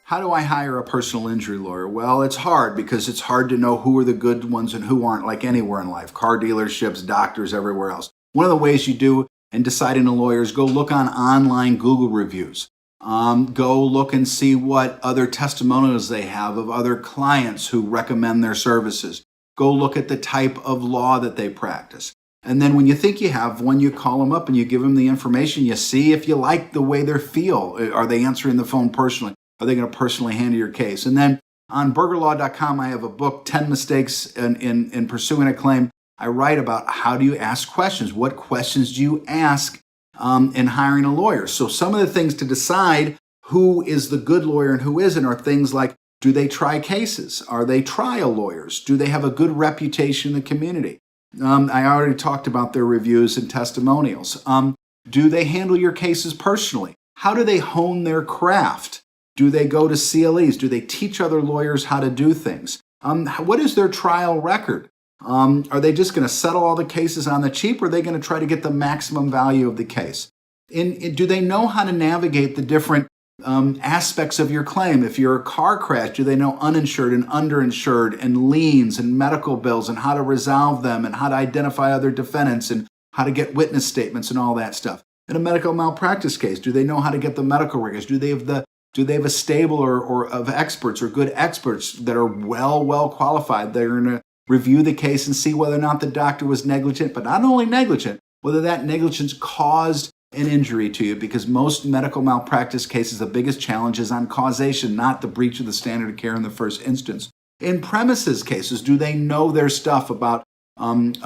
How do I hire a personal injury lawyer? Well, it's hard because it's hard to know who are the good ones and who aren't, like anywhere in life, car dealerships, doctors, everywhere else. One of the ways you do in deciding a lawyer is go look on online Google reviews. Go look and see what other testimonials they have of other clients who recommend their services. Go look at the type of law that they practice. And then when you think you have one, you call them up and you give them the information. You see if you like the way they feel. Are they answering the phone personally? Are they going to personally handle your case? And then on burgerlaw.com, I have a book, 10 Mistakes in Pursuing a Claim. I write about how do you ask questions? What questions do you ask in hiring a lawyer? So some of the things to decide who is the good lawyer and who isn't are things like, do they try cases? Are they trial lawyers? Do they have a good reputation in the community? I already talked about their reviews and testimonials. Do they handle your cases personally? How do they hone their craft? Do they go to CLEs? Do they teach other lawyers how to do things? What is their trial record? Are they just going to settle all the cases on the cheap, or are they going to try to get the maximum value of the case? Do they know how to navigate the different aspects of your claim? If you're a car crash, do they know uninsured and underinsured and liens and medical bills and how to resolve them and how to identify other defendants and how to get witness statements and all that stuff? In a medical malpractice case, do they know how to get the medical records? Do they have a stable or of experts or good experts that are well qualified? They're going to review the case and see whether or not the doctor was negligent, but not only negligent, whether that negligence caused an injury to you, because most medical malpractice cases, the biggest challenge is on causation, not the breach of the standard of care in the first instance. In premises cases, do they know their stuff about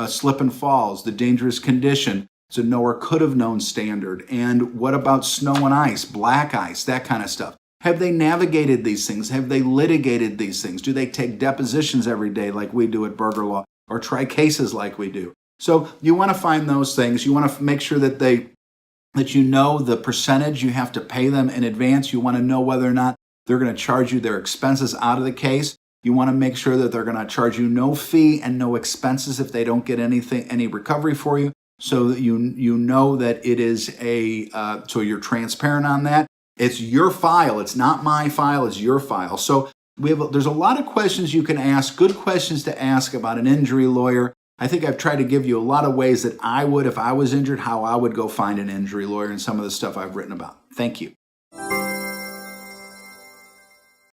slip and falls, the dangerous condition? It's a know or could have known standard. And what about snow and ice, black ice, that kind of stuff? Have they navigated these things? Have they litigated these things? Do they take depositions every day like we do at Burger Law, or try cases like we do? So you want to find those things. You want to make sure that you know the percentage you have to pay them in advance. You want to know whether or not they're going to charge you their expenses out of the case. You want to make sure that they're going to charge you no fee and no expenses if they don't get any recovery for you, so that you know that it is so you're transparent on that. It's your file. It's not my file. It's your file. So there's a lot of questions you can ask, good questions to ask about an injury lawyer. I think I've tried to give you a lot of ways that I would, if I was injured, how I would go find an injury lawyer and some of the stuff I've written about. Thank you.